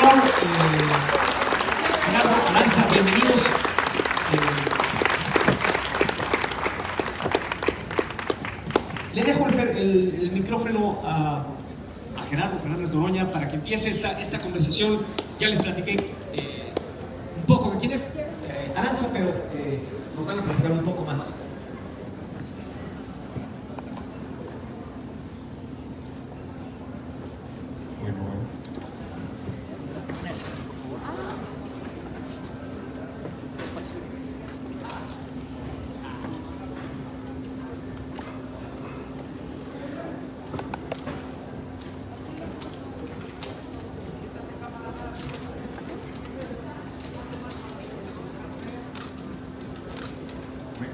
Flor, Gerardo, Aranza, bienvenidos. Le dejo el micrófono a Gerardo Fernández Noroña para que empiece esta conversación. Ya les platiqué un poco de quién es Aranza, pero nos van a platicar un poco más.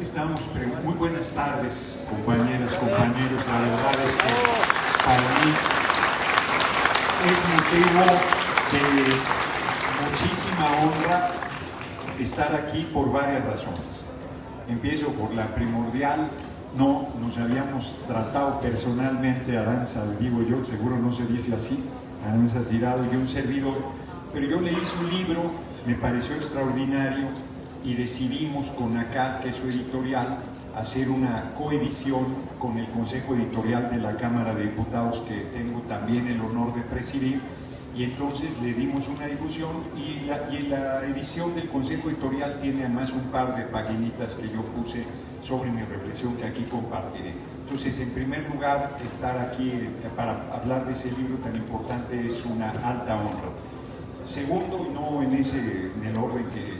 Estamos, muy buenas tardes, compañeras, compañeros. La verdad es que para mí es motivo de muchísima honra estar aquí por varias razones. Empiezo por la primordial. No nos habíamos tratado personalmente, Aranza, digo yo, seguro no se dice así, Aranza Tirado y un servidor, pero yo leí su libro, me pareció extraordinario, y decidimos con ACAD, que es su editorial, hacer una coedición con el Consejo Editorial de la Cámara de Diputados, que tengo también el honor de presidir, y entonces le dimos una difusión, y la edición del Consejo Editorial tiene además un par de paginitas que yo puse sobre mi reflexión que aquí compartiré. Entonces, en primer lugar, estar aquí para hablar de ese libro tan importante es una alta honra. Segundo, y no en el orden que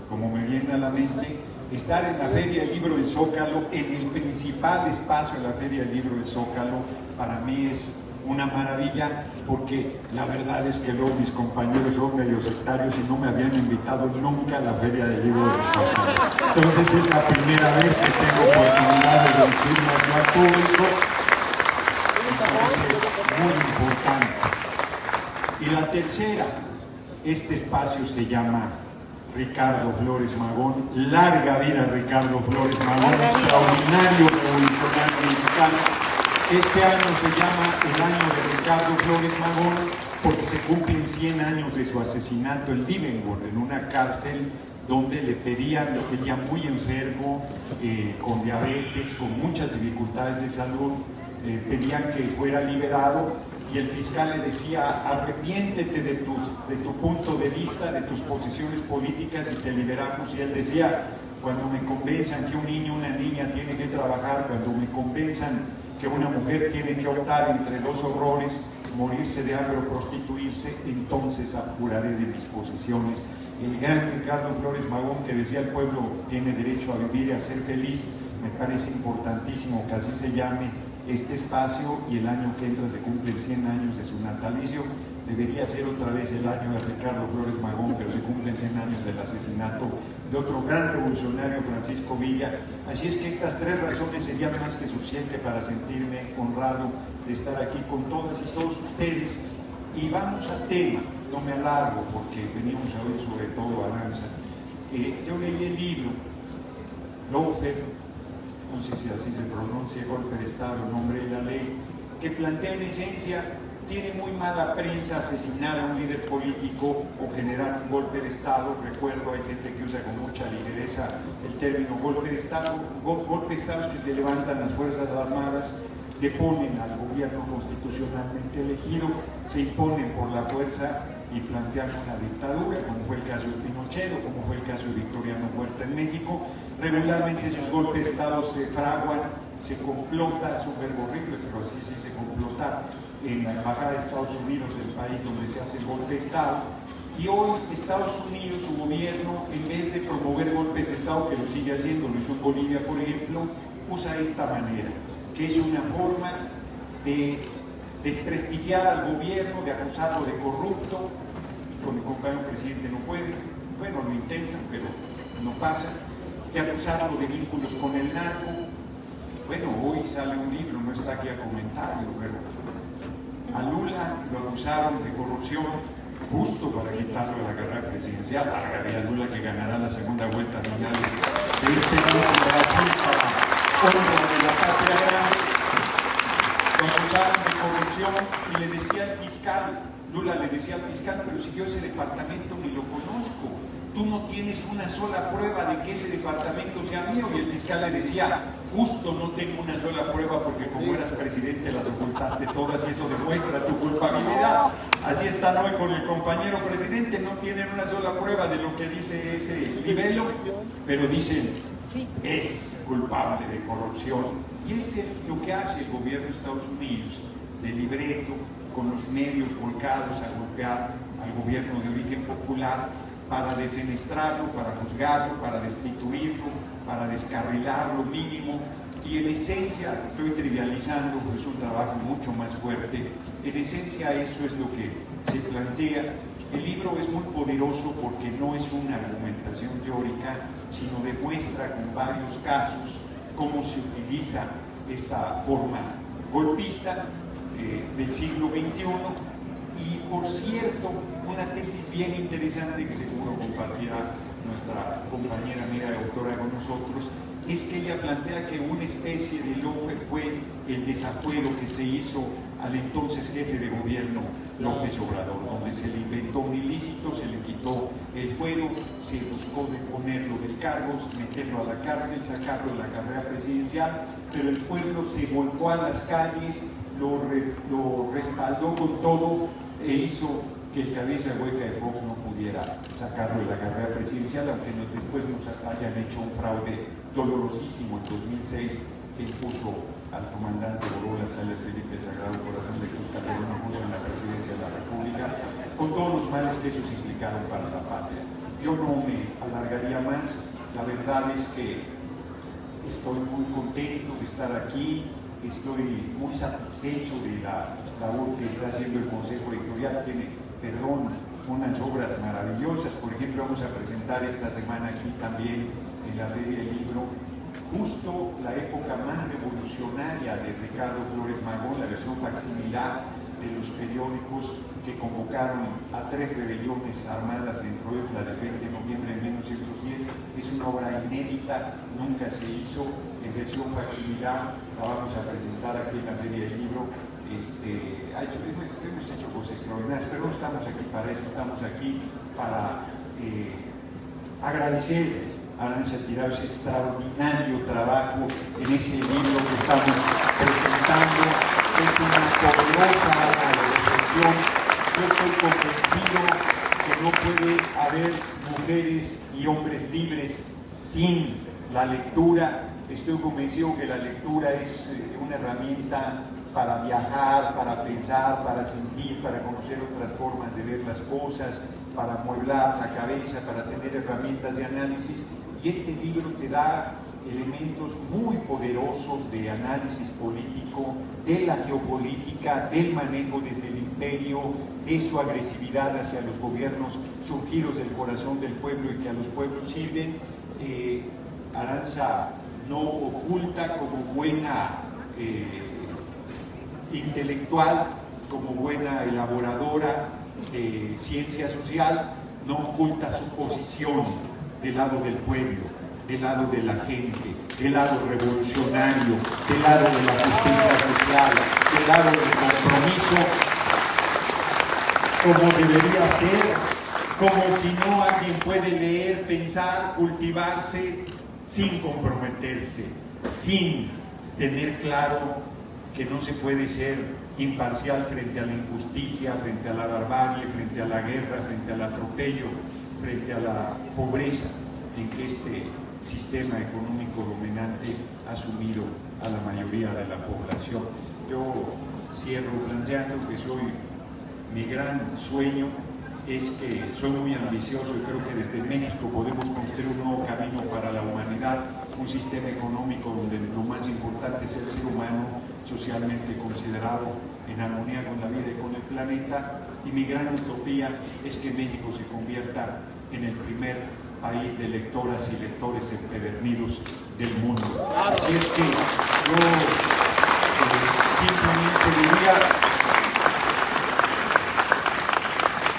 como me viene a la mente, estar en la Feria del Libro del Zócalo, en el principal espacio de la Feria del Libro del Zócalo, para mí es una maravilla, porque la verdad es que luego mis compañeros son medio sectarios y no me habían invitado nunca a la Feria del Libro del Zócalo. Entonces es la primera vez que tengo oportunidad de dirigirme al público, me parece muy importante. Y la tercera, este espacio se llama Ricardo Flores Magón. Larga vida Ricardo Flores Magón, extraordinario revolucionario mexicano. Este año se llama el año de Ricardo Flores Magón porque se cumplen 100 años de su asesinato en Liverpool, en una cárcel donde le pedían, ya muy enfermo, con diabetes, con muchas dificultades de salud, pedían que fuera liberado. Y el fiscal le decía, arrepiéntete de tu punto de vista, de tus posiciones políticas y te liberamos. Y él decía, cuando me convenzan que un niño o una niña tiene que trabajar, cuando me convenzan que una mujer tiene que optar entre dos horrores, morirse de hambre o prostituirse, entonces abjuraré de mis posiciones. El gran Ricardo Flores Magón, que decía el pueblo tiene derecho a vivir y a ser feliz, me parece importantísimo que así se llame este espacio, y el año que entra se cumplen 100 años de su natalicio. Debería ser otra vez el año de Ricardo Flores Magón, pero se cumplen 100 años del asesinato de otro gran revolucionario, Francisco Villa. Así es que estas tres razones serían más que suficiente para sentirme honrado de estar aquí con todas y todos ustedes. Y vamos al tema, no me alargo porque venimos a oír sobre todo a Aranza. Yo leí el libro, Lofer, no sé si así se pronuncia, Golpe de Estado, nombre de la ley, que plantea en esencia, tiene muy mala prensa asesinar a un líder político o generar un golpe de Estado. Recuerdo, hay gente que usa con mucha ligereza el término golpe de Estado. Golpe de Estado es que se levantan las Fuerzas Armadas, deponen al gobierno constitucionalmente elegido, se imponen por la fuerza y plantean una dictadura, como fue el caso de Pinochet o como fue el caso de Victoriano Huerta en México. Regularmente esos golpes de Estado se fraguan, se complota, es un verbo horrible, pero así se dice complotar, en la Embajada de Estados Unidos, el país donde se hace el golpe de Estado. Y hoy Estados Unidos, su gobierno, en vez de promover golpes de Estado, que lo sigue haciendo, lo hizo en Bolivia, por ejemplo, usa esta manera, que es una forma de desprestigiar al gobierno, de acusarlo de corrupto. Con el compañero presidente no puede, bueno, lo intentan, pero no pasa, de acusarlo de vínculos con el narco. Bueno, hoy sale un libro, no está aquí a comentario, pero a Lula lo acusaron de corrupción justo para quitarlo de la carrera presidencial. Larga vida Lula, que ganará la segunda vuelta a finales de este mes de Brasil para honra de la patria grande. lo acusaron de corrupción y le decía al fiscal, Lula le decía al fiscal, pero si yo ese departamento ni lo conozco, tú no tienes una sola prueba de que ese departamento sea mío. Y el fiscal le decía, justo no tengo una sola prueba porque como eras presidente las ocultaste todas y eso demuestra tu culpabilidad. Así están hoy con el compañero presidente, no tienen una sola prueba de lo que dice ese libelo, pero dicen, es culpable de corrupción. Y es lo que hace el gobierno de Estados Unidos, de libreto, con los medios volcados a golpear al gobierno de origen popular, para defenestrarlo, para juzgarlo, para destituirlo, para descarrilarlo mínimo. Y en esencia, estoy trivializando, es un trabajo mucho más fuerte, en esencia eso es lo que se plantea. El libro es muy poderoso porque no es una argumentación teórica, sino demuestra con varios casos cómo se utiliza esta forma golpista del siglo XXI. Y por cierto, una tesis bien interesante que seguro compartirá nuestra compañera amiga doctora con nosotros, es que ella plantea que una especie de lofe fue el desafuero que se hizo al entonces jefe de gobierno López Obrador, donde se le inventó un ilícito, se le quitó el fuero, se buscó deponerlo del cargo, meterlo a la cárcel, sacarlo de la carrera presidencial, pero el pueblo se volcó a las calles, lo respaldó con todo e hizo que el cabeza hueca de Fox no pudiera sacarlo de la carrera presidencial, aunque después nos hayan hecho un fraude dolorosísimo en 2006 que impuso al comandante Borola Salas Felipe el Sagrado Corazón de Jesús Calderón en la presidencia de la República, con todos los males que esos implicaron para la patria. Yo no me alargaría más, la verdad es que estoy muy contento de estar aquí, estoy muy satisfecho de la labor que está haciendo el Consejo Editorial, tiene, unas obras maravillosas. Por ejemplo, vamos a presentar esta semana aquí también en la Feria del Libro, justo la época más revolucionaria de Ricardo Flores Magón, la versión facsimilar de los periódicos que convocaron a 3 rebeliones armadas dentro de la del 20 de noviembre de 1910. Es una obra inédita, nunca se hizo en versión facsimilar, la vamos a presentar aquí en la Feria del Libro. Hemos hecho cosas extraordinarias, pero no estamos aquí para eso, estamos aquí para agradecer a Arantxa Tirado ese extraordinario trabajo en ese libro que estamos presentando. Es una poderosa reflexión. Yo estoy convencido que no puede haber mujeres y hombres libres sin la lectura. Estoy convencido que la lectura es una herramienta para viajar, para pensar, para sentir, para conocer otras formas de ver las cosas, para amueblar la cabeza, para tener herramientas de análisis. Y este libro te da elementos muy poderosos de análisis político, de la geopolítica, del manejo desde el imperio, de su agresividad hacia los gobiernos surgidos del corazón del pueblo y que a los pueblos sirven. Arantxa no oculta, como buena intelectual, como buena elaboradora de ciencia social, no oculta su posición del lado del pueblo, del lado de la gente, del lado revolucionario, del lado de la justicia social, del lado del compromiso, como debería ser, como si no alguien puede leer, pensar, cultivarse sin comprometerse, sin tener claro que no se puede ser imparcial frente a la injusticia, frente a la barbarie, frente a la guerra, frente al atropello, frente a la pobreza en que este sistema económico dominante ha sumido a la mayoría de la población. Yo cierro planteando que mi gran sueño es que soy muy ambicioso y creo que desde México podemos construir un nuevo camino para la humanidad, un sistema económico donde lo más importante es el ser humano socialmente considerado en armonía con la vida y con el planeta, y mi gran utopía es que México se convierta en el primer país de lectoras y lectores empedernidos del mundo. Así es que yo simplemente diría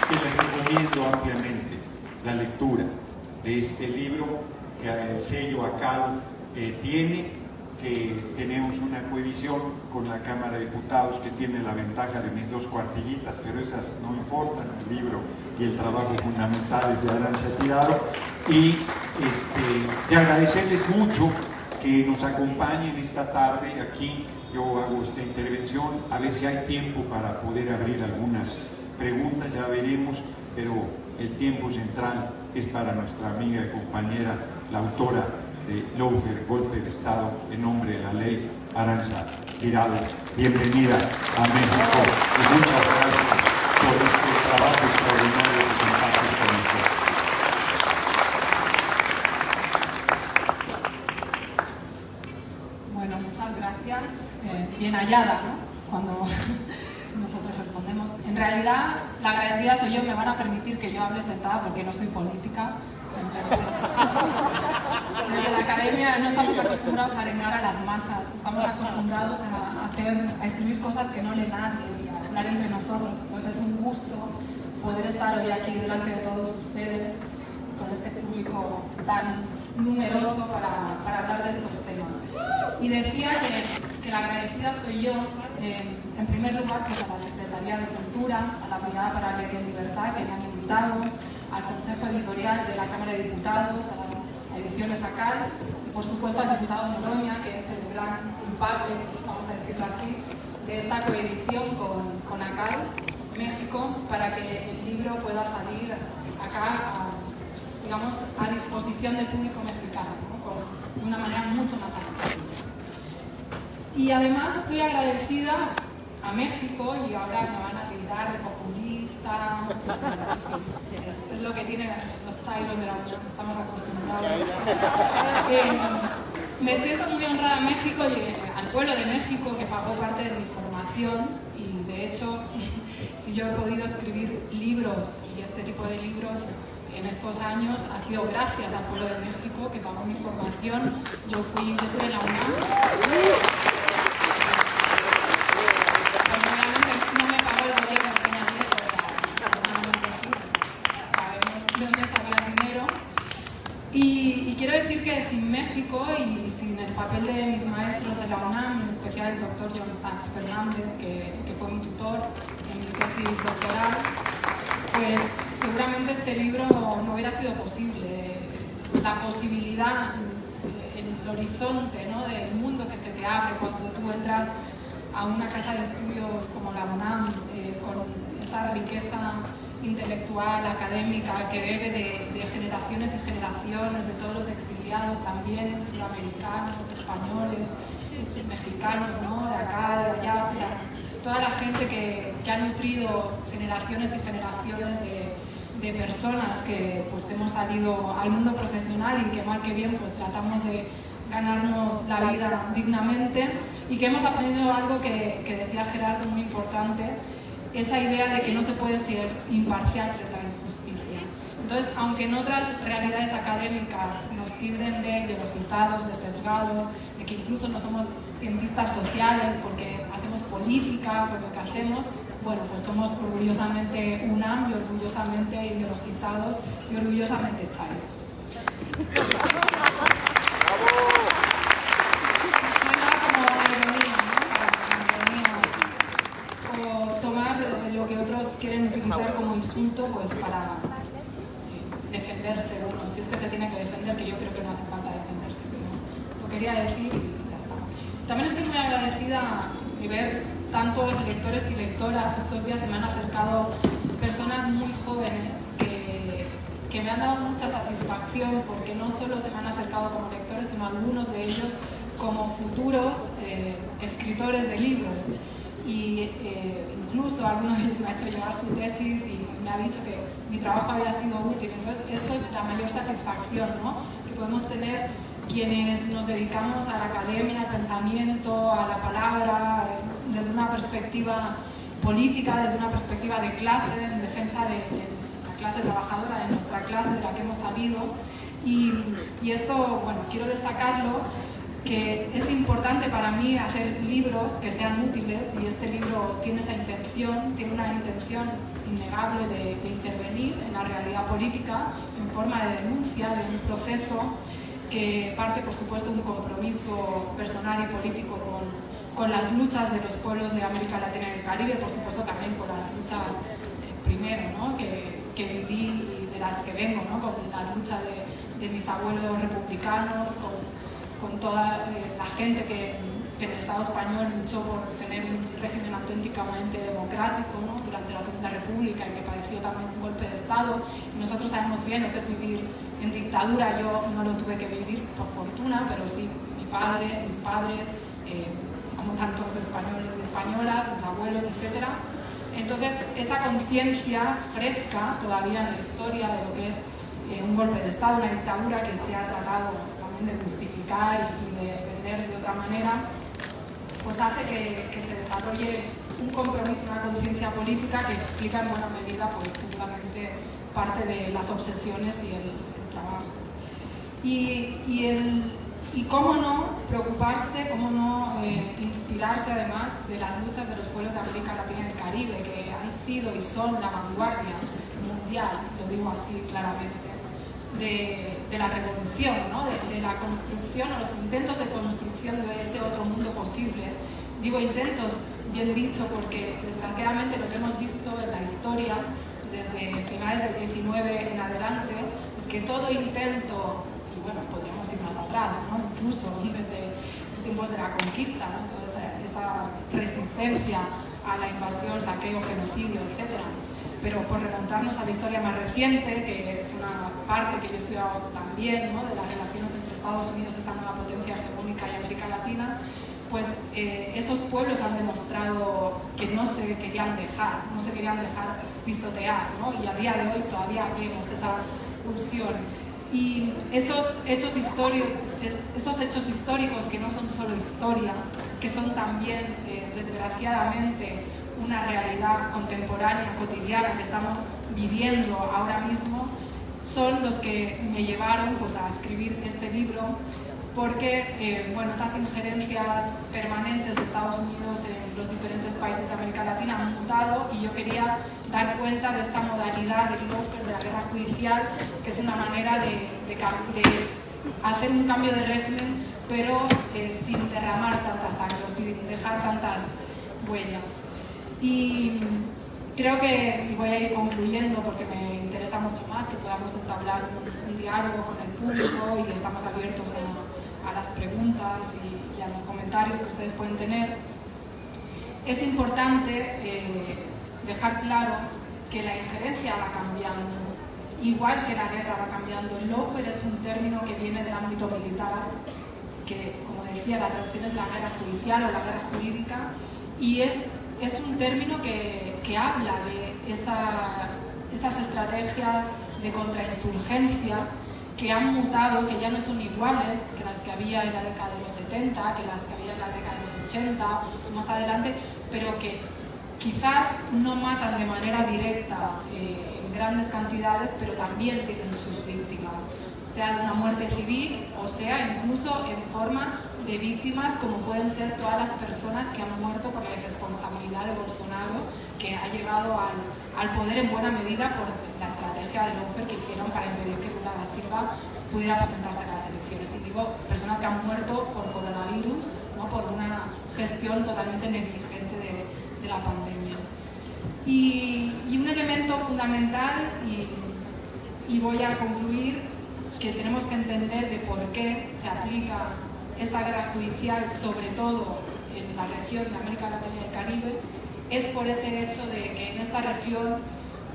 que les recomiendo ampliamente la lectura de este libro que el sello ACAL tiene, que tenemos una coedición con la Cámara de Diputados que tiene la ventaja de mis 2 cuartillitas, pero esas no importan, el libro y el trabajo fundamental es de Arantxa Tirado. Y de agradecerles mucho que nos acompañen esta tarde aquí. Yo hago esta intervención, a ver si hay tiempo para poder abrir algunas preguntas, ya veremos, pero el tiempo central es para nuestra amiga y compañera, la autora de Lawfare, Golpe de Estado en nombre de la ley, Arantxa Tirado. Bienvenida a México y muchas gracias por este trabajo extraordinario que compartes con nosotros. Bueno, muchas gracias. Bien hallada, ¿no? Cuando nosotros respondemos. En realidad, la agradecida soy yo. Me van a permitir que yo hable sentada porque no soy política. Desde la academia no estamos acostumbrados a arengar a las masas, estamos acostumbrados a escribir cosas que no lee nadie y a hablar entre nosotros. Entonces es un gusto poder estar hoy aquí delante de todos ustedes, con este público tan numeroso para hablar de estos temas. Y decía que la agradecida soy yo, en primer lugar, pues a la Secretaría de Cultura, a la Brigada para Leer en Libertad, que me han invitado, al Consejo Editorial de la Cámara de Diputados, a la Ediciones ACAL, y por supuesto al diputado Noroña, que es el gran culpable, vamos a decirlo así, de esta coedición con ACAL, México, para que el libro pueda salir acá, digamos, a disposición del público mexicano, ¿no? De una manera mucho más amplia. Y además estoy agradecida a México, y ahora me van a tildar de populista, es lo que tienen los chairos de la UNAM, estamos acostumbrados. Me siento muy honrada a México y al pueblo de México, que pagó parte de mi formación, y de hecho, si yo he podido escribir libros y este tipo de libros en estos años, ha sido gracias al pueblo de México, que pagó mi formación. Yo estuve en la UNAM. Obviamente no me pagó el gobierno de Peña Nieto, o sea, normalmente sí, sabemos de dónde saca el dinero. Y quiero decir que sin México y sin el papel de mis maestros en la UNAM, en especial el doctor John Sachs Fernández, que fue mi tutor en mi tesis doctoral, pues seguramente este libro no hubiera sido posible. La posibilidad, el horizonte, ¿no?, del mundo que se te abre cuando tú entras a una casa de estudios como la UNAM, con esa riqueza intelectual, académica, que bebe de generaciones y generaciones, de todos los exiliados también, sudamericanos, españoles, mexicanos, ¿no?, de acá, de allá, o sea, toda la gente que ha nutrido generaciones y generaciones de personas que pues hemos salido al mundo profesional y que mal que bien pues tratamos de ganarnos la vida dignamente, y que hemos aprendido algo que decía Gerardo, muy importante, esa idea de que no se puede ser imparcial frente a la injusticia. Entonces, aunque en otras realidades académicas nos tilden de ideologizados, de sesgados, de que incluso no somos cientistas sociales porque hacemos política, por lo que hacemos, bueno, pues somos orgullosamente UNAM y orgullosamente ideologizados y orgullosamente chairos. No hay nada como la ironía, ¿no? O tomar lo que otros quieren utilizar como insulto, pues para defenderse, bueno, si es que se tiene que defender, que yo creo que no hace falta defenderse, pero lo quería decir y ya está. También estoy muy agradecida de ver tantos lectores y lectoras. Estos días se me han acercado personas muy jóvenes que me han dado mucha satisfacción, porque no solo se me han acercado como lectores, sino algunos de ellos como futuros escritores de libros. Y incluso algunos de ellos me ha hecho llevar su tesis y me ha dicho que mi trabajo había sido útil. Entonces esto es la mayor satisfacción, ¿no?, que podemos tener quienes nos dedicamos a la academia, al pensamiento, a la palabra, desde una perspectiva política, desde una perspectiva de clase, en defensa de la clase trabajadora, de nuestra clase, de la que hemos salido. Y esto, bueno, quiero destacarlo, que es importante para mí hacer libros que sean útiles, y este libro tiene esa intención, tiene una intención innegable de intervenir en la realidad política en forma de denuncia de un proceso que parte, por supuesto, de un compromiso personal y político con las luchas de los pueblos de América Latina y el Caribe, por supuesto también con las luchas primero, ¿no? que viví y de las que vengo, ¿no? Con la lucha de mis abuelos republicanos, con toda la gente que en el Estado español luchó por tener un régimen auténticamente democrático, ¿no? Durante la Segunda República, y que padeció también un golpe de Estado. Y nosotros sabemos bien lo que es vivir en dictadura. Yo no lo tuve que vivir por fortuna, pero sí mi padre, mis padres, como tantos españoles y españolas, mis abuelos, etc. Entonces, esa conciencia fresca todavía en la historia de lo que es un golpe de Estado, una dictadura que se ha tratado también de justificar y de vender de otra manera, pues hace que se desarrolle un compromiso, una conciencia política que explica en buena medida, pues seguramente, parte de las obsesiones y el trabajo. Y cómo no preocuparse, cómo no inspirarse además de las luchas de los pueblos de América Latina y el Caribe, que han sido y son la vanguardia mundial, lo digo así claramente, de la revolución, ¿no? de la construcción o los intentos de construcción de ese otro mundo posible. Digo intentos, bien dicho, porque desgraciadamente lo que hemos visto en la historia desde finales del 19 en adelante es que todo intento, y bueno, podríamos ir más atrás, ¿no? Incluso desde tiempos de la conquista, ¿no? Toda esa resistencia a la invasión, saqueo, genocidio, etc. Pero por remontarnos a la historia más reciente, que es una parte que yo he estudiado también, ¿no? De las relaciones entre Estados Unidos, esa nueva potencia hegemónica, y América Latina, pues esos pueblos han demostrado que no se querían dejar pisotear, ¿no? Y a día de hoy todavía vemos esa pulsión. Y esos hechos históricos que no son solo historia, que son también, desgraciadamente, una realidad contemporánea, cotidiana, que estamos viviendo ahora mismo, son los que me llevaron, pues, a escribir este libro, porque bueno, esas injerencias permanentes de Estados Unidos en los diferentes países de América Latina han mutado, y yo quería dar cuenta de esta modalidad del lawfare, de la guerra judicial, que es una manera de hacer un cambio de régimen, pero sin derramar tanta sangre, sin dejar tantas huellas. Y creo que, y voy a ir concluyendo porque me interesa mucho más que podamos entablar un diálogo con el público, y estamos abiertos a las preguntas y a los comentarios que ustedes pueden tener. Es importante dejar claro que la injerencia va cambiando, igual que la guerra va cambiando. El lawfare es un término que viene del ámbito militar, que, como decía, la traducción es la guerra judicial o la guerra jurídica, y es un término que habla de esas estrategias de contrainsurgencia que han mutado, que ya no son iguales que las que había en la década de los 70, que las que había en la década de los 80 o más adelante, pero que quizás no matan de manera directa en grandes cantidades, pero también tienen sus víctimas, sea de una muerte civil o sea incluso en forma de víctimas, como pueden ser todas las personas que han muerto por la irresponsabilidad de Bolsonaro, que ha llegado al poder en buena medida por la estrategia de lawfare que hicieron para impedir que Lula da Silva pudiera presentarse a las elecciones. Y digo, personas que han muerto por coronavirus, ¿no? Por una gestión totalmente negligente de la pandemia. Y un elemento fundamental, y voy a concluir, que tenemos que entender de por qué se aplica esta guerra judicial, sobre todo en la región de América Latina y el Caribe, es por ese hecho de que en esta región,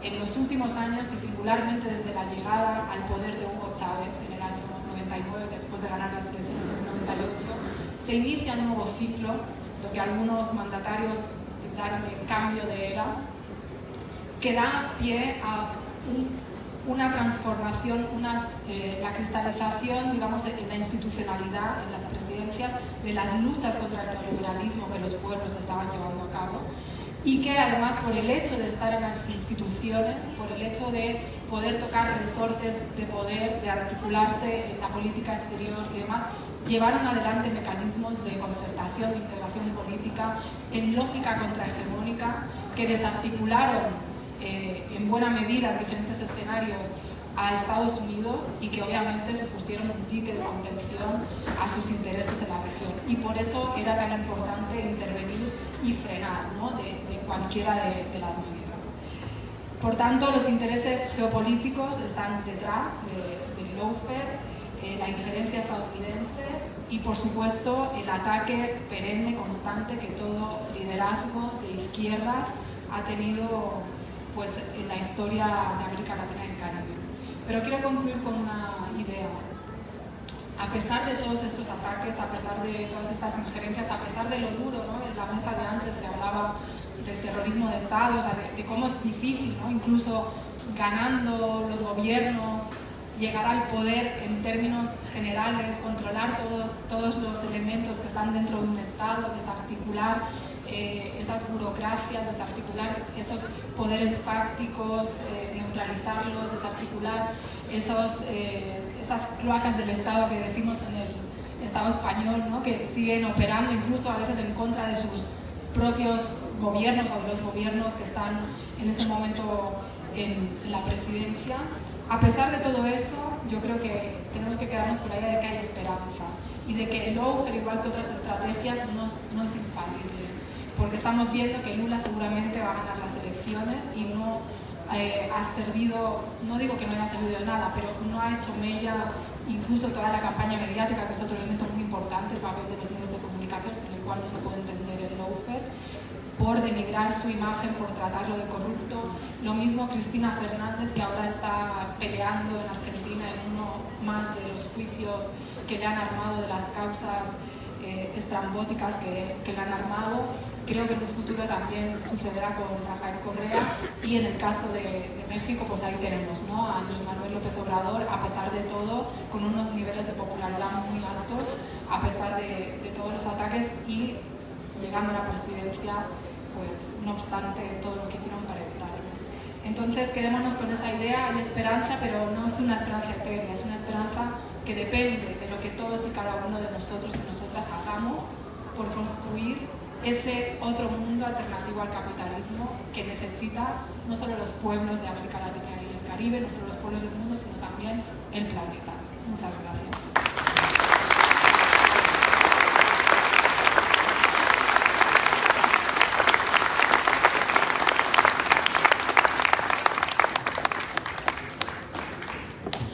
en los últimos años, y singularmente desde la llegada al poder de Hugo Chávez en el año 99, después de ganar las elecciones en el 98, se inicia un nuevo ciclo, lo que algunos mandatarios titularon de cambio de era, que da pie a una transformación, la cristalización, digamos, de la institucionalidad en las presidencias, de las luchas contra el neoliberalismo que los pueblos estaban llevando a cabo, y que además, por el hecho de estar en las instituciones, por el hecho de poder tocar resortes de poder, de articularse en la política exterior y demás, llevaron adelante mecanismos de concertación, de integración política en lógica contrahegemónica, que desarticularon en buena medida en diferentes escenarios a Estados Unidos y que obviamente supusieron un dique de contención a sus intereses en la región. Y por eso era tan importante intervenir y frenar, ¿no?, de cualquiera de las medidas. Por tanto, los intereses geopolíticos están detrás del lawfare, la injerencia estadounidense y, por supuesto, el ataque perenne, constante, que todo liderazgo de izquierdas ha tenido, pues, en la historia de América Latina y Caribe. Pero quiero concluir con una idea. A pesar de todos estos ataques, a pesar de todas estas injerencias, a pesar de lo duro, ¿no? En la mesa de antes se hablaba del terrorismo de Estado, o sea, de cómo es difícil, ¿no?, incluso ganando los gobiernos, llegar al poder en términos generales, controlar todos los elementos que están dentro de un Estado, desarticular esas burocracias, desarticular esos poderes fácticos, neutralizarlos, desarticular esas cloacas del Estado que decimos en el Estado español, ¿no?, que siguen operando incluso a veces en contra de sus propios gobiernos o de los gobiernos que están en ese momento en la presidencia. A pesar de todo eso, yo creo que tenemos que quedarnos con la idea de que hay esperanza y de que el lawfare, igual que otras estrategias, no es infalible, porque estamos viendo que Lula seguramente va a ganar las elecciones y no ha servido, no digo que no haya servido de nada, pero no ha hecho mella incluso toda la campaña mediática, que es otro elemento muy importante, el papel de los medios de comunicación, sin el cual no se puede entender el lawfare, por denigrar su imagen, por tratarlo de corrupto. Lo mismo Cristina Fernández, que ahora está peleando en Argentina en uno más de los juicios que le han armado, de las causas estrambóticas que le han armado. Creo que en un futuro también sucederá con Rafael Correa, y en el caso de México, pues ahí tenemos, ¿no?, a Andrés Manuel López Obrador, a pesar de todo, con unos niveles de popularidad muy altos, a pesar de todos los ataques, y llegando a la presidencia, pues no obstante todo lo que hicieron para evitarlo. Entonces, quedémonos con esa idea. Hay esperanza, pero no es una esperanza eterna, es una esperanza que depende de lo que todos y cada uno de nosotros y nosotras hagamos por construir ese otro mundo alternativo al capitalismo que necesita no solo los pueblos de América Latina y el Caribe, no solo los pueblos del mundo, sino también el planeta. Muchas gracias.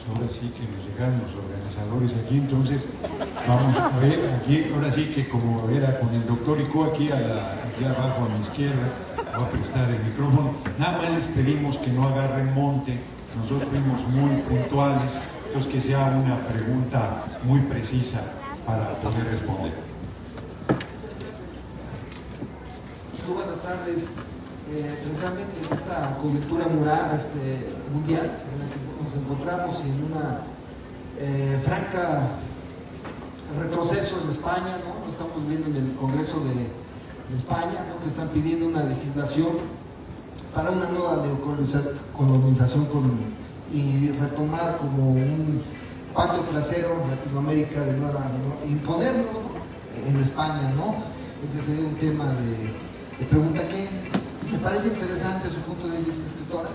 Ahora sí que nos llegaron los organizadores aquí, entonces vamos a ver aquí, ahora sí que como era con el doctor Icó aquí abajo a mi izquierda, voy a prestar el micrófono. Nada más les pedimos que no agarren monte, nosotros fuimos muy puntuales, entonces que sea una pregunta muy precisa para poder responder. Muy buenas tardes. Precisamente en esta coyuntura moral mundial en la que nos encontramos en una franca retroceso en España, ¿no? Lo estamos viendo en el Congreso de España, ¿no?, que están pidiendo una legislación para una nueva colonización y retomar como un patio trasero en Latinoamérica de nueva, ¿no?, imponerlo en España, ¿no? Ese sería un tema de pregunta que me parece interesante su punto de vista, escritora,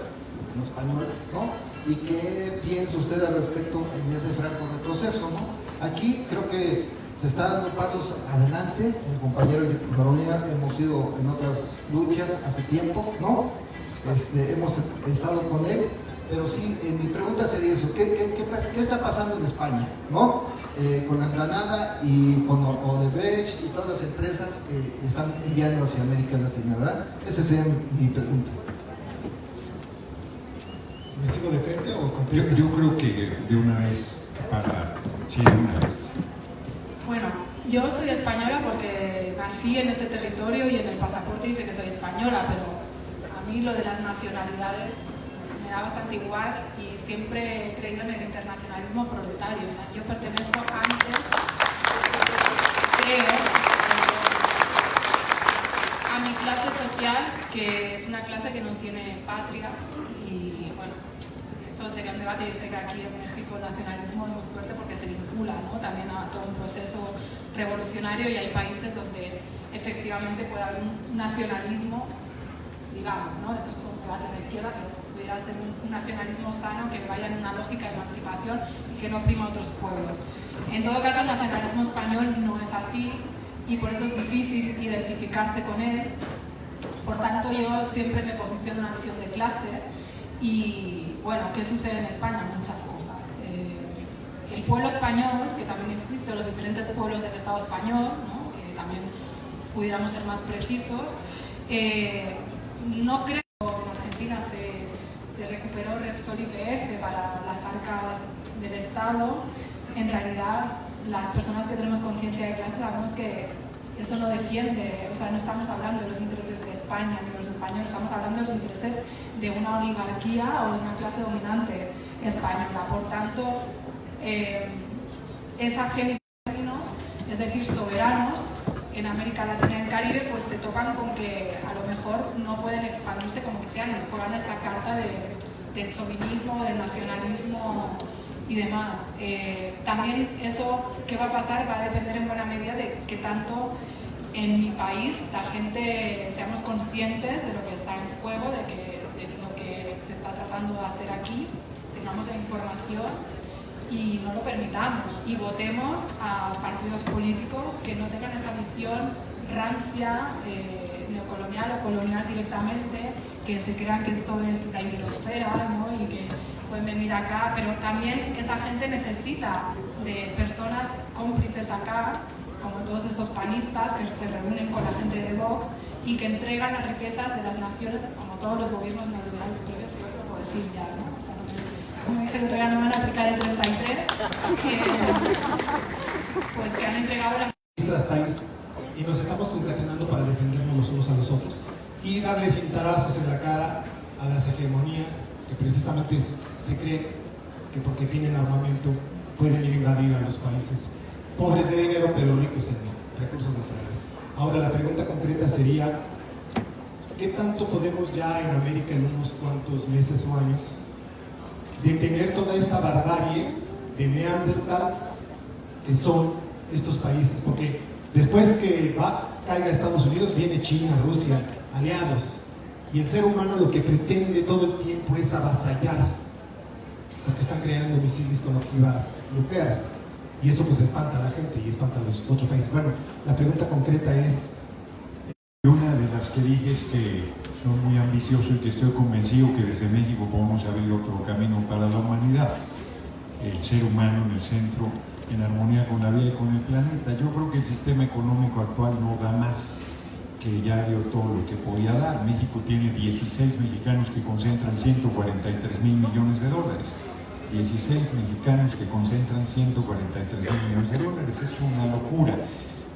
en español, ¿no? ¿Y qué piensa usted al respecto en ese franco retroceso, ¿no? Aquí creo que se está dando pasos adelante, el compañero Noroña, hemos ido en otras luchas hace tiempo, ¿no? Hemos estado con él, pero sí, mi pregunta sería eso, ¿qué está pasando en España, ¿no? Con la Granada y con Odebrecht y todas las empresas que están enviando hacia América Latina, ¿verdad? Esa sería mi pregunta. ¿Me sigo de frente o contesto? Yo creo que de una vez sí, de una vez. Bueno, yo soy española porque nací en este territorio y en el pasaporte dice que soy española, pero a mí lo de las nacionalidades me da bastante igual y siempre he creído en el internacionalismo proletario. O sea, yo pertenezco antes, creo, a mi clase social, que es una clase que no tiene patria, y bueno, esto sería un debate. Yo sé que aquí en México el nacionalismo es muy fuerte porque se vincula, ¿no?, también a todo un proceso revolucionario, y hay países donde efectivamente puede haber un nacionalismo, digamos, ¿no? Esto es como un debate de la izquierda, pero pudiera ser un nacionalismo sano que vaya en una lógica de emancipación y que no oprima a otros pueblos. En todo caso, el nacionalismo español no es así y por eso es difícil identificarse con él. Por tanto, yo siempre me posiciono en una visión de clase y, bueno, ¿qué sucede en España? Muchas cosas. El pueblo español, que también existe, los diferentes pueblos del Estado español, ¿no? Que también pudiéramos ser más precisos, no creo que en Argentina se recuperó Repsol y YPF para las arcas del Estado. En realidad, las personas que tenemos conciencia de clase sabemos que eso no defiende, o sea, no estamos hablando de los intereses de España ni de los españoles, estamos hablando de los intereses de una oligarquía o de una clase dominante española. Por tanto, esa gente, es decir, soberanos, en América Latina y el Caribe, pues se topan con que a lo mejor no pueden expandirse como quisieran y juegan esta carta del chauvinismo, del nacionalismo y demás. También eso, ¿qué va a pasar? Va a depender en buena medida de que tanto en mi país la gente seamos conscientes de lo que está en juego, de lo que se está tratando de hacer aquí, tengamos la información y no lo permitamos y votemos a partidos políticos que no tengan esa visión rancia, neocolonial o colonial directamente, que se crean que esto es la iberosfera, ¿no? Y que pueden venir acá, pero también esa gente necesita de personas cómplices acá, como todos estos panistas que se reúnen con la gente de Vox y que entregan las riquezas de las naciones, como todos los gobiernos neoliberales previos, creo que lo puedo decir ya, ¿no? O sea, como dije el otro día, no van a aplicar el 33, pues que han entregado nuestras país y nos estamos concatenando para defendernos los unos a los otros y darles cintarazos en la cara a las hegemonías que precisamente se creen que porque tienen armamento pueden ir a invadir a los países pobres de dinero pero ricos en recursos naturales. Ahora la pregunta concreta sería, ¿qué tanto podemos ya en América en unos cuantos meses o años detener toda esta barbarie de neandertals que son estos países? Porque después que caiga Estados Unidos viene China, Rusia, aliados, y el ser humano lo que pretende todo el tiempo es avasallar, porque están creando misiles con ojivas nucleares y eso pues espanta a la gente y espanta a los otros países. Bueno, la pregunta concreta es... Una de las que dije es que soy muy ambicioso y que estoy convencido que desde México podemos abrir otro camino para la humanidad, el ser humano en el centro, en armonía con la vida y con el planeta. Yo creo que el sistema económico actual no da más, que ya dio todo lo que podía dar. México tiene 16 mexicanos que concentran 143,000 millones de dólares. 16 mexicanos que concentran 143,000 millones de dólares. Es una locura.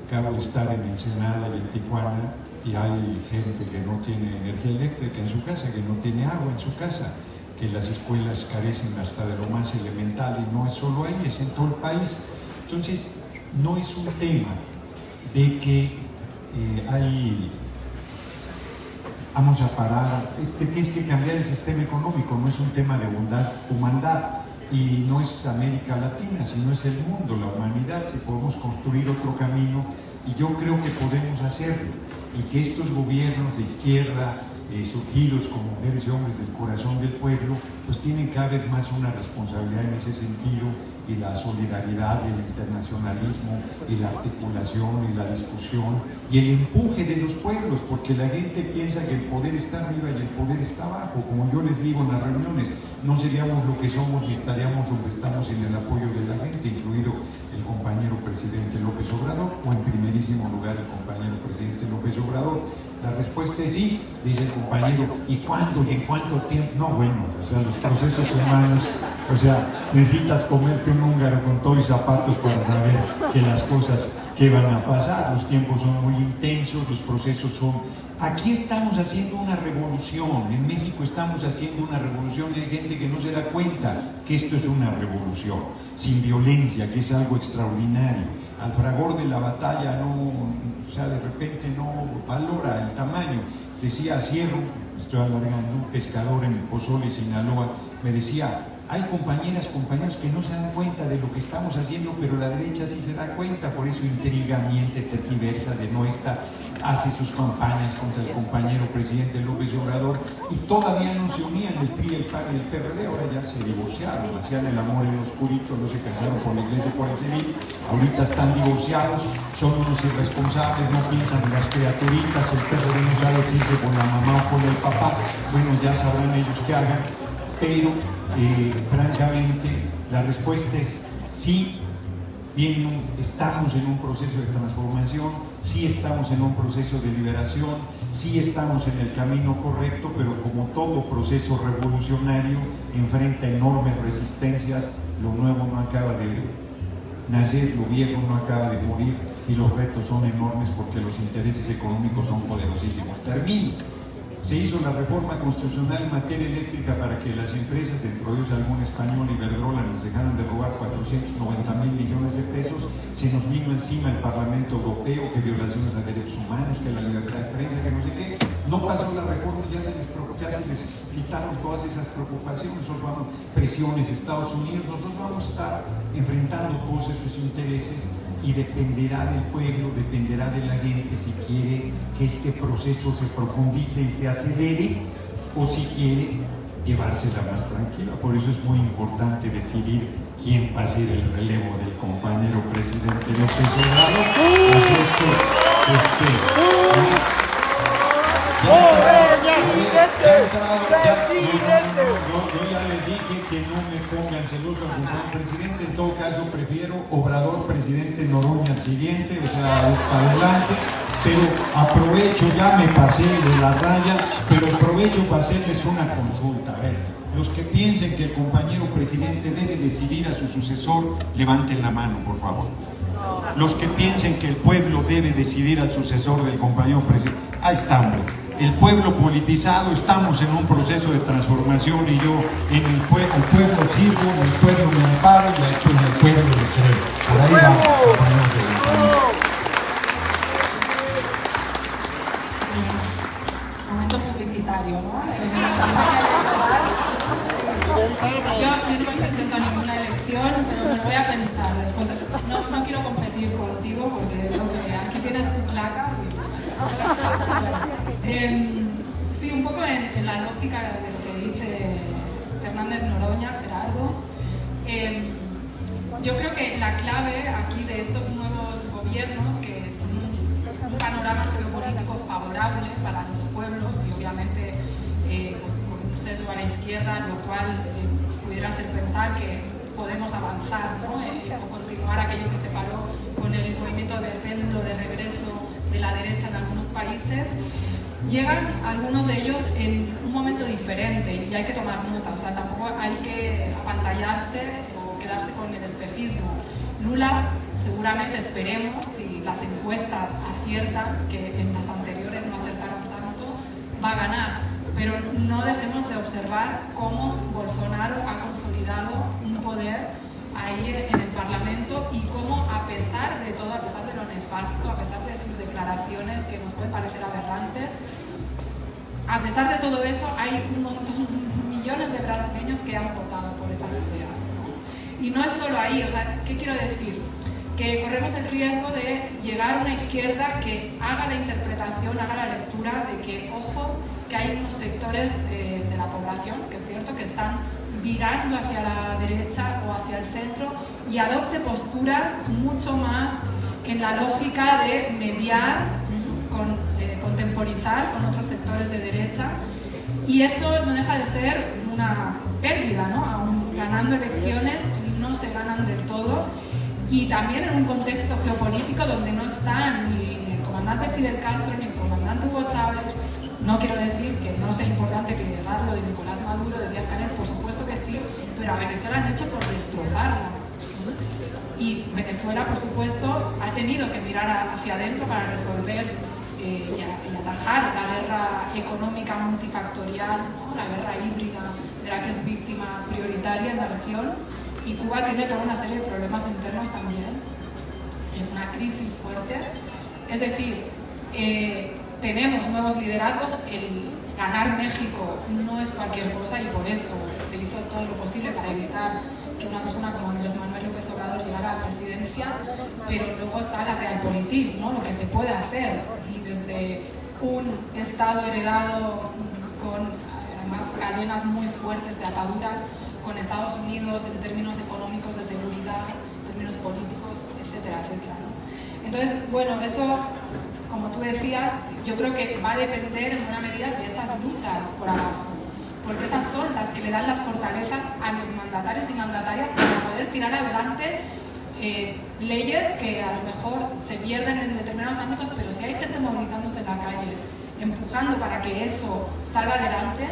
Acabo de estar en Ensenada y en Tijuana y hay gente que no tiene energía eléctrica en su casa, que no tiene agua en su casa, que las escuelas carecen hasta de lo más elemental y no es solo ahí, es en todo el país. Entonces, no es un tema de que vamos a parar, tienes que cambiar el sistema económico, no es un tema de bondad, humanidad, y no es América Latina, sino es el mundo, la humanidad. Si podemos construir otro camino, y yo creo que podemos hacerlo, y que estos gobiernos de izquierda, surgidos como mujeres y hombres del corazón del pueblo, pues tienen cada vez más una responsabilidad en ese sentido, y la solidaridad, el internacionalismo, y la articulación, y la discusión, y el empuje de los pueblos, porque la gente piensa que el poder está arriba y el poder está abajo. Como yo les digo en las reuniones, no seríamos lo que somos ni estaríamos donde estamos sin el apoyo de la gente, incluido el compañero presidente López Obrador, o en primerísimo lugar el compañero presidente López Obrador. La respuesta es sí, dice el compañero. ¿Y cuándo y en cuánto tiempo? No, bueno, o sea, los procesos humanos, o sea, necesitas comerte un húngaro con todo y zapatos para saber que las cosas que van a pasar. Los tiempos son muy intensos, los procesos son... Aquí estamos haciendo una revolución, en México estamos haciendo una revolución y hay gente que no se da cuenta que esto es una revolución, sin violencia, que es algo extraordinario. Al fragor de la batalla no, o sea, de repente no valora el tamaño. Decía Cielo, estoy alargando, un pescador en Pozole, Sinaloa, me decía, Hay compañeras, compañeros que no se dan cuenta de lo que estamos haciendo, pero la derecha sí se da cuenta, por eso intriga, miente, tergiversa, denuestra, hace sus campañas contra el compañero presidente López Obrador, y todavía no se unían el PRI, el PAN y el PRD, ahora ya se divorciaron, hacían el amor en lo oscurito, no se casaron por la iglesia por el civil, ahorita están divorciados, son unos irresponsables, no piensan en las criaturitas, el PRD no sabe si irse con la mamá o con el papá, bueno, ya sabrán ellos qué hagan, pero francamente la respuesta es sí. Bien, estamos en un proceso de transformación, sí estamos en un proceso de liberación, sí estamos en el camino correcto, pero como todo proceso revolucionario enfrenta enormes resistencias, lo nuevo no acaba de nacer, lo viejo no acaba de morir y los retos son enormes porque los intereses económicos son poderosísimos. Termino. Se hizo la reforma constitucional en materia eléctrica para que las empresas, dentro de ellos algún español, Iberdrola, nos dejaran de robar 490.000 millones de pesos. Se nos vino encima el Parlamento Europeo, que violaciones a derechos humanos, que la libertad de prensa, que no sé qué. No pasó la reforma, ya se les quitaron todas esas preocupaciones. Nosotros vamos, presiones, Estados Unidos, nosotros vamos a estar enfrentando todos esos intereses y dependerá del pueblo, dependerá de la gente si quiere que este proceso se profundice y se acelere o si quiere llevársela más tranquila. Por eso es muy importante decidir quién va a ser el relevo del compañero presidente López Obrador. Yo ya les dije que no me pongan celoso al presidente, en todo caso prefiero Obrador, presidente, Noroña al siguiente, o sea, es para adelante, pero aprovecho, ya me pasé de la raya, pero aprovecho para hacerles una consulta. A ver, los que piensen que el compañero presidente debe decidir a su sucesor, levanten la mano, por favor. Los que piensen que el pueblo debe decidir al sucesor del compañero presidente, ahí está, hombre. El pueblo politizado, estamos en un proceso de transformación y yo en el pueblo sirvo, en el pueblo me amparo y en el pueblo le creo. Por ahí vamos, compañeros de la Momento publicitario, ¿no? Yo no me presento a ninguna elección, pero me lo voy a pensar después. No quiero competir contigo porque aquí tienes tu placa. Sí, un poco en la lógica de lo que dice Fernández Noroña, Gerardo. Yo creo que la clave aquí de estos nuevos gobiernos, que son un panorama geopolítico favorable para los pueblos y obviamente pues con un sesgo a la izquierda, lo cual pudiera hacer pensar que podemos avanzar, ¿no? O continuar aquello que se paró con el movimiento de péndulo de regreso de la derecha en algunos países. Llegan algunos de ellos en un momento diferente y hay que tomar nota, o sea, tampoco hay que apantallarse o quedarse con el espejismo. Lula, seguramente esperemos, si las encuestas aciertan, que en las anteriores no acertaron tanto, va a ganar. Pero no dejemos de observar cómo Bolsonaro ha consolidado un poder ahí en el Parlamento y cómo, a pesar de todo, a pesar de lo nefasto, a pesar de sus declaraciones que nos pueden parecer aberrantes, a pesar de todo eso hay un montón, millones de brasileños que han votado por esas ideas, ¿no? Y no es solo ahí, o sea, ¿qué quiero decir? Que corremos el riesgo de llegar a una izquierda que haga la interpretación, haga la lectura de que, ojo, que hay unos sectores de la población, que es cierto, que están virando hacia la derecha o hacia el centro y adopte posturas mucho más en la lógica de mediar, contemporizar con otros sectores de derecha, y eso no deja de ser una pérdida, ¿no? Aún ganando elecciones no se ganan del todo, y también en un contexto geopolítico donde no están ni el comandante Fidel Castro ni el comandante Hugo Chávez. No quiero decir que no sea importante que lo de Nicolás Maduro, de Díaz-Canel, por supuesto que sí, pero a Venezuela han hecho por destrozarla. Y Venezuela, por supuesto, ha tenido que mirar hacia adentro para resolver y atajar la guerra económica multifactorial, ¿no? La guerra híbrida de la que es víctima prioritaria en la región. Y Cuba tiene toda una serie de problemas internos también, en una crisis fuerte. Es decir, tenemos nuevos liderazgos, ganar México no es cualquier cosa y por eso se hizo todo lo posible para evitar que una persona como Andrés Manuel López Obrador llegara a la presidencia, pero luego está la realpolitik, ¿no? Lo que se puede hacer, y desde un Estado heredado con además cadenas muy fuertes de ataduras con Estados Unidos en términos económicos, de seguridad, en términos políticos, etcétera, etcétera, ¿no? Entonces, bueno, eso, como tú decías, yo creo que va a depender en buena medida de esas luchas por abajo, porque esas son las que le dan las fortalezas a los mandatarios y mandatarias para poder tirar adelante leyes que a lo mejor se pierden en determinados ámbitos, pero si hay gente movilizándose en la calle, empujando para que eso salga adelante,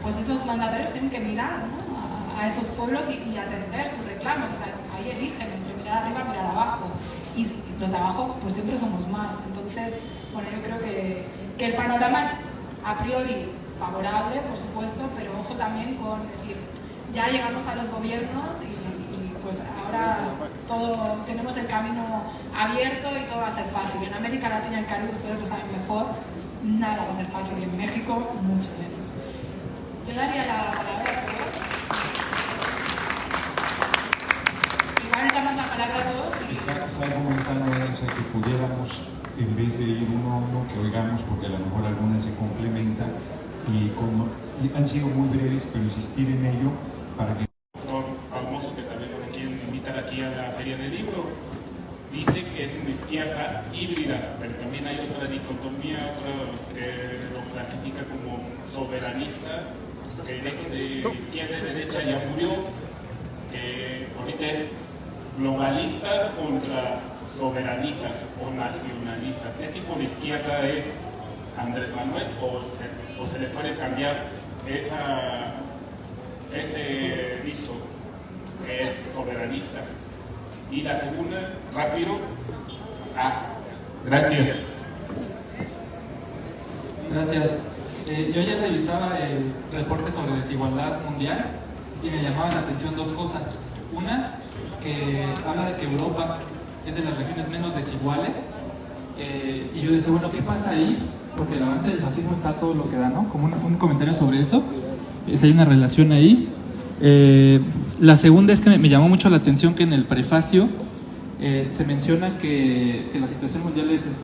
pues esos mandatarios tienen que mirar, ¿no?, a esos pueblos y atender sus reclamos. O sea, ahí eligen entre mirar arriba y mirar abajo, y los de abajo pues siempre somos más. Entonces, bueno, yo creo que el panorama es a priori favorable, por supuesto, pero ojo también con decir, ya llegamos a los gobiernos y pues ahora todo, tenemos el camino abierto y todo va a ser fácil. En América Latina y el Caribe, ustedes lo saben mejor, nada va a ser fácil, y en México mucho menos. Yo daría la palabra a todos. Igual damos la palabra a todos. Está comentando, o sea, que pudiéramos, en vez de ir uno a uno, que oigamos, porque a lo mejor algunas se complementan, y como han sido muy breves, pero insistir en ello para que... Famoso, que también nos quieren invitar aquí a la Feria del Libro, dice que es una izquierda híbrida, pero también hay otra dicotomía, que lo clasifica como soberanista, que eso de izquierda y derecha ya murió, que ahorita es globalistas contra soberanistas o nacionalistas. ¿Qué tipo de izquierda es Andrés Manuel, o se le puede cambiar ese dicho, que es soberanista? Y la segunda, rápido. Gracias. Gracias. Yo ya revisaba el reporte sobre desigualdad mundial y me llamaban la atención dos cosas. Una, que habla de que Europa es de las regiones menos desiguales, y yo decía, bueno, ¿qué pasa ahí? Porque el avance del fascismo está todo lo que da, ¿no? Como un comentario sobre eso, si hay una relación ahí. La segunda es que me llamó mucho la atención que en el prefacio se menciona que la situación mundial es